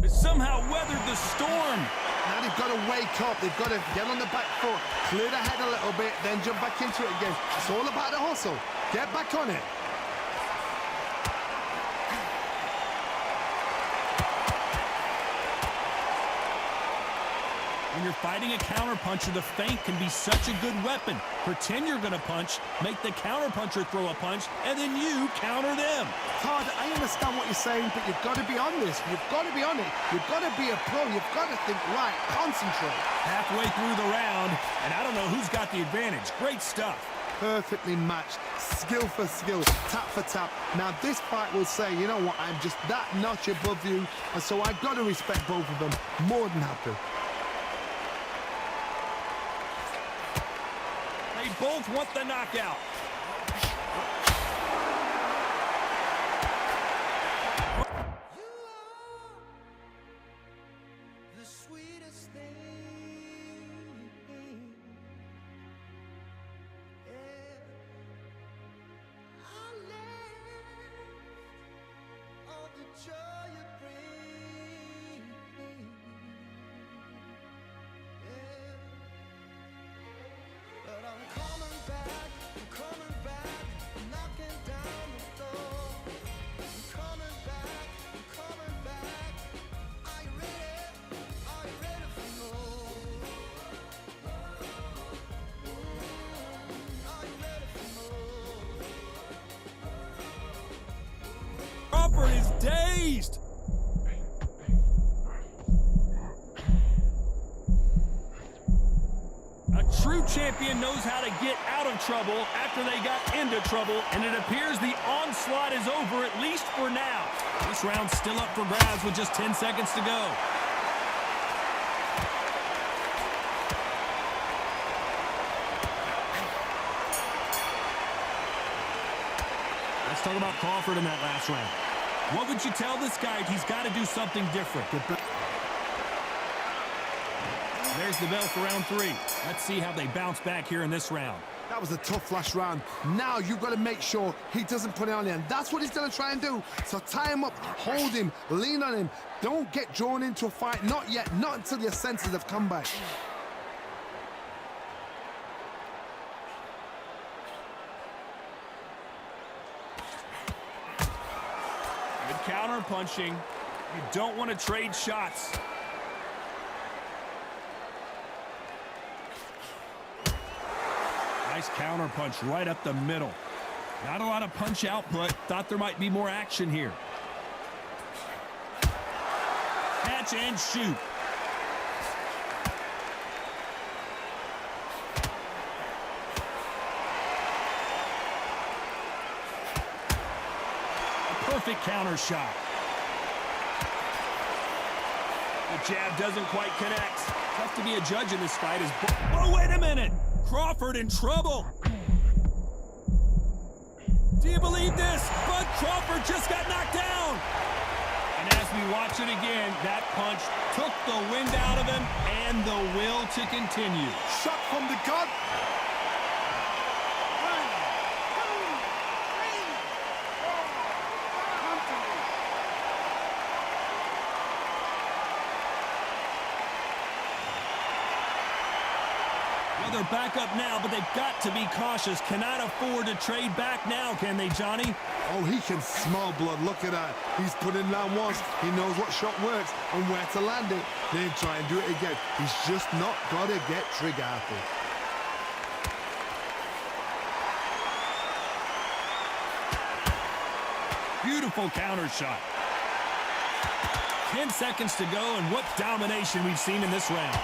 has somehow weathered the storm. Now they've got to wake up. They've got to get on the back foot, clear the head a little bit, then jump back into it again. It's all about the hustle. Get back on it. When you're fighting a counterpuncher, the feint can be such a good weapon. Pretend you're going to punch, make the counterpuncher throw a punch, and then you counter them. Todd, I understand what you're saying, but you've got to be on this. You've got to be on it. You've got to be a pro. You've got to think right, concentrate. Halfway through the round, and I don't know who's got the advantage. Great stuff. Perfectly matched, skill for skill, tap for tap. Now this fight will say, you know what, I'm just that notch above you, and so I've got to respect both of them. More than happy. They both want the knockout. Crawford is dazed. A true champion knows how to get out of trouble after they got into trouble, and it appears the onslaught is over, at least for now. This round's still up for grabs with just 10 seconds to go. Let's talk about Crawford in that last round. What would you tell this guy? He's got to do something different. There's the bell for round 3. Let's see how they bounce back here in this round. That was a tough last round. Now you've got to make sure he doesn't put it on him. That's what he's going to try and do. So tie him up, hold him, lean on him. Don't get drawn into a fight. Not yet. Not until your senses have come back. Counter punching. You don't want to trade shots. Nice counter punch right up the middle. Not a lot of punch output. Thought there might be more action here. Catch and shoot. Perfect counter shot. The jab doesn't quite connect. Tough to be a judge in this fight. Oh, wait a minute! Crawford in trouble. Do you believe this? But Crawford just got knocked down. And as we watch it again, that punch took the wind out of him and the will to continue. Shot from the gut. They're back up now, but they've got to be cautious. Cannot afford to trade back now, can they, Johnny? Oh, he can smell blood. Look at that. He's put in down once. He knows what shot works and where to land it. Then try and do it again. He's just not got to get trigger happy. Beautiful counter shot. 10 seconds to go, and what domination we've seen in this round.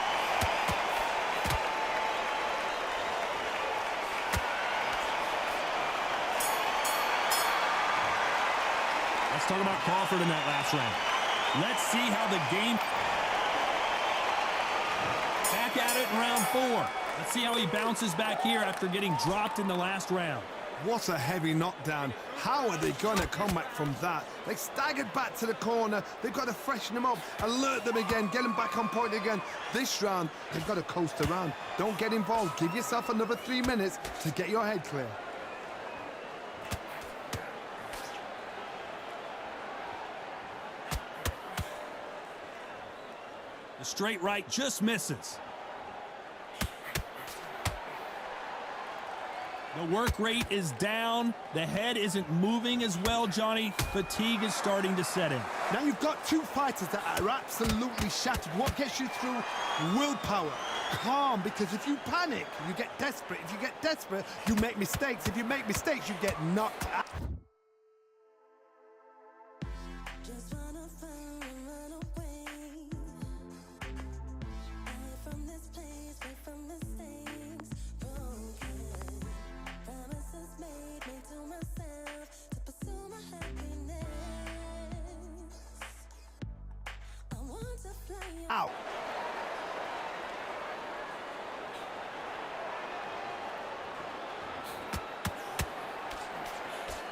Let's talk about Crawford in that last round. Let's see how the game... Back at it in round 4. Let's see how he bounces back here after getting dropped in the last round. What a heavy knockdown. How are they going to come back from that? They staggered back to the corner. They've got to freshen them up, alert them again, get them back on point again. This round, they've got to coast around. Don't get involved. Give yourself another 3 minutes to get your head clear. The straight right just misses. The work rate is down. The head isn't moving as well, Johnny. Fatigue is starting to set in. Now you've got two fighters that are absolutely shattered. What gets you through? Willpower. Calm, because if you panic, you get desperate. If you get desperate, you make mistakes. If you make mistakes, you get knocked out. Out.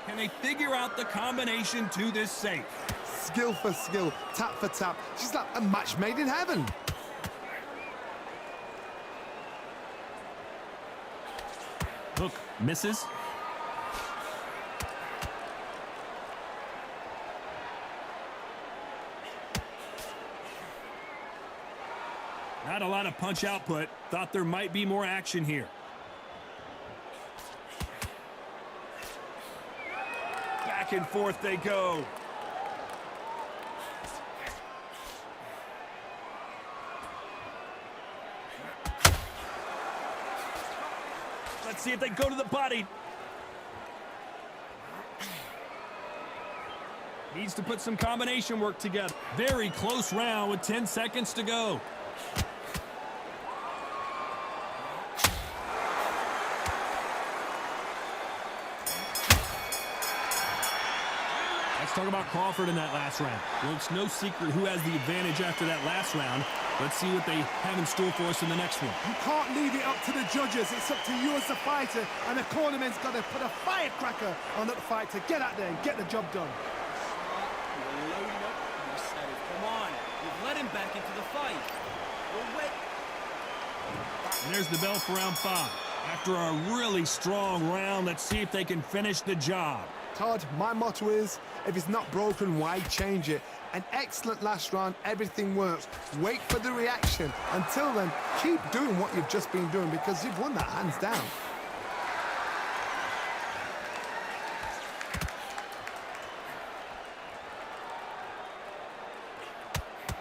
Can they figure out the combination to this safe? Skill for skill, tap for tap. She's like a match made in heaven. Hook misses. Not a lot of punch output. Thought there might be more action here. Back and forth they go. Let's see if they go to the body. Needs to put some combination work together. Very close round with 10 seconds to go. Let's talk about Crawford in that last round. Well, it's no secret who has the advantage after that last round. Let's see what they have in store for us in the next one. You can't leave it up to the judges. It's up to you as the fighter, and the cornerman's got to put a firecracker on that fight to get out there and get the job done. You're loading up. You said it. Come on. You've let him back into the fight. You're wet. And there's the bell for round 5. After a really strong round, let's see if they can finish the job. Todd, my motto is, if it's not broken, why change it? An excellent last round, everything works. Wait for the reaction. Until then, keep doing what you've just been doing because you've won that hands down.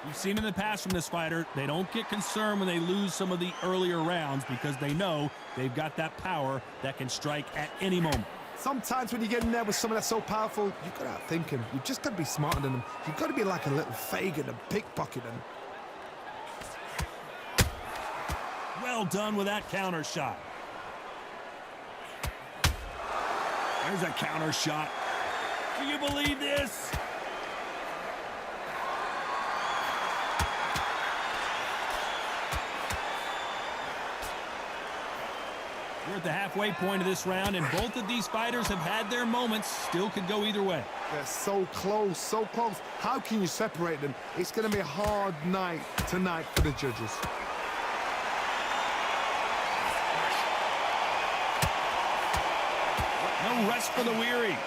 We've seen in the past from this fighter, they don't get concerned when they lose some of the earlier rounds because they know they've got that power that can strike at any moment. Sometimes when you get in there with someone that's so powerful, you've got to outthink him. You've just got to be smarter than him. You've got to be like a little Fagin and pickpocket him. Well done with that counter shot. There's a counter shot. Do you believe this? We're at the halfway point of this round, and both of these fighters have had their moments. Still could go either way. They're so close, so close. How can you separate them? It's going to be a hard night tonight for the judges. No rest for the weary.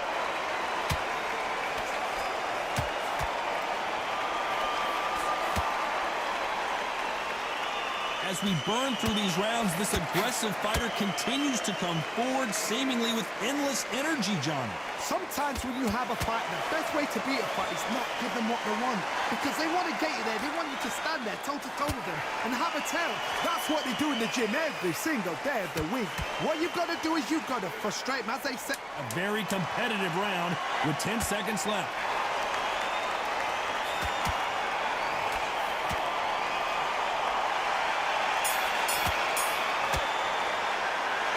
As we burn through these rounds, this aggressive fighter continues to come forward, seemingly with endless energy, Johnny. Sometimes when you have a fight, the best way to beat a fight is not give them what they want. Because they want to get you there. They want you to stand there toe-to-toe with them and have a tell. That's what they do in the gym every single day of the week. What you've got to do is you've got to frustrate them, as they say. A very competitive round with 10 seconds left.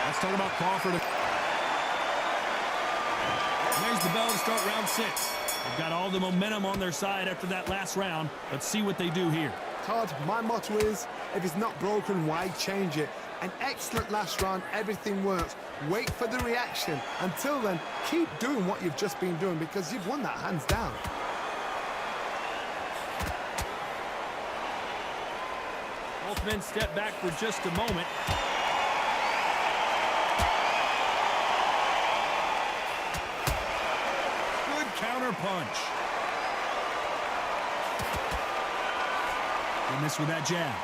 Let's talk about Crawford. There's the bell to start round 6. They've got all the momentum on their side after that last round. Let's see what they do here. Todd, my motto is, if it's not broken, why change it? An excellent last round, everything works. Wait for the reaction. Until then, keep doing what you've just been doing because you've won that hands down. Both men step back for just a moment. Good counter punch. He missed with that jab.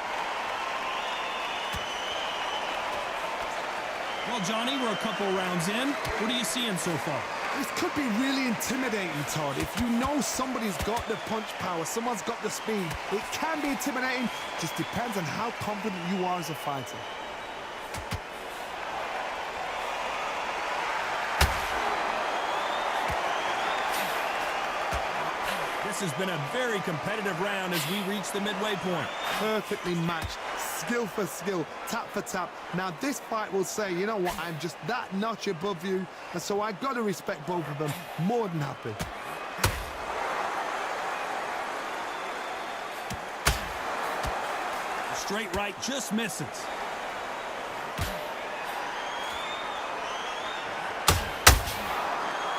Well, Johnny, we're a couple rounds in. What are you seeing so far? This could be really intimidating, Todd. If you know somebody's got the punch power, someone's got the speed, it can be intimidating. Just depends on how confident you are as a fighter. This has been a very competitive round as we reach the midway point. Perfectly matched, skill for skill, tap for tap. Now this fight will say, you know what, I'm just that notch above you, and so I've got to respect both of them. More than happy. The straight right just misses.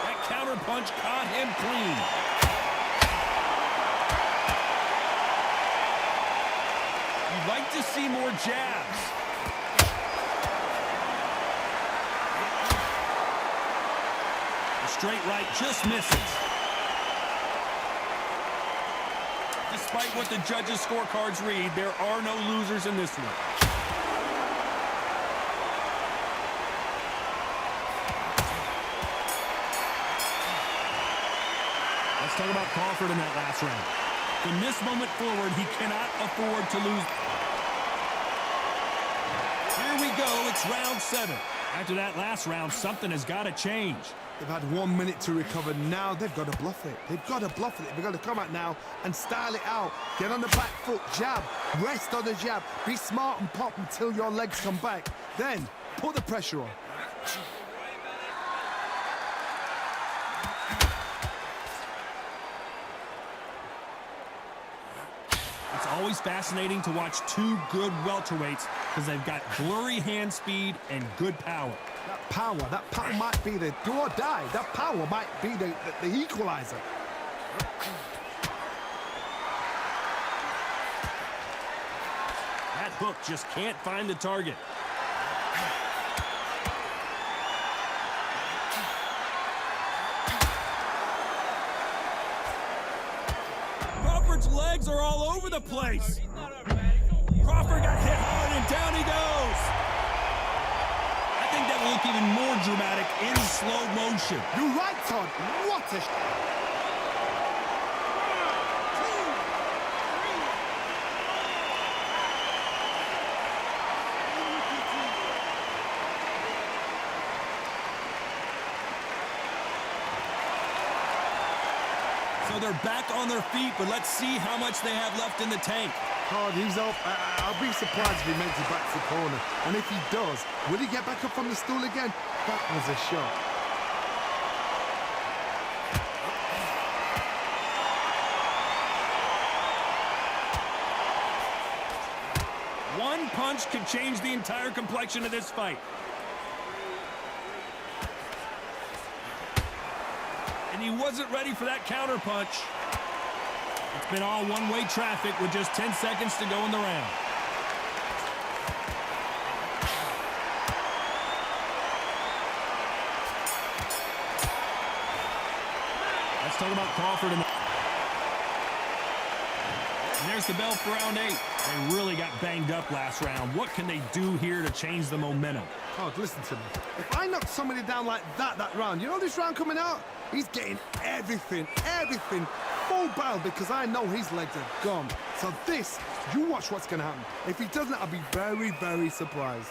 That counter punch caught him clean. You'd like to see more jabs. The straight right just misses. Despite what the judges' scorecards read, there are no losers in this one. Let's talk about Crawford in that last round. From this moment forward, he cannot afford to lose. Here we go, it's round 7. After that last round, something has got to change. They've had 1 minute to recover. Now they've got to bluff it. They've got to bluff it. They've got to come out now and style it out. Get on the back foot, jab, rest on the jab. Be smart and pop until your legs come back. Then put the pressure on. It's always fascinating to watch two good welterweights because they've got blurry hand speed and good power. That power might be the do or die. That power might be the equalizer. That hook just can't find the target. Crawford's legs are all over the place. Crawford got hit hard and down he goes. I think that will look even more dramatic in slow motion. You're right, Todd. What a... So they're back on their feet, but let's see how much they have left in the tank. Todd, he's up. I'll be surprised if he makes it back to the corner. And if he does, will he get back up from the stool again? That was a shot. One punch could change the entire complexion of this fight. And he wasn't ready for that counter punch. It's been all one-way traffic with just 10 seconds to go in the round. Let's talk about Crawford. And there's the bell for round 8. They really got banged up last round. What can they do here to change the momentum? Todd, listen to me. If I knock somebody down like that round, you know this round coming out? He's getting everything, full barrel, because I know his legs are gone. So this, you watch what's going to happen. If he doesn't, I'll be very, very surprised.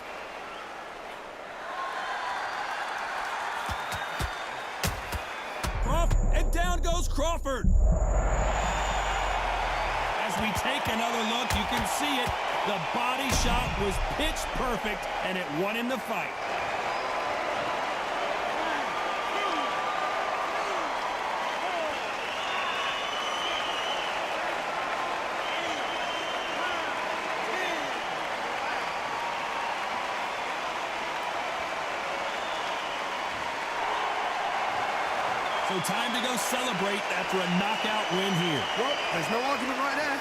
And down goes Crawford. As we take another look, you can see it. The body shot was pitch perfect, and it won him the fight. So time to go celebrate after a knockout win here. Well, there's no argument right there.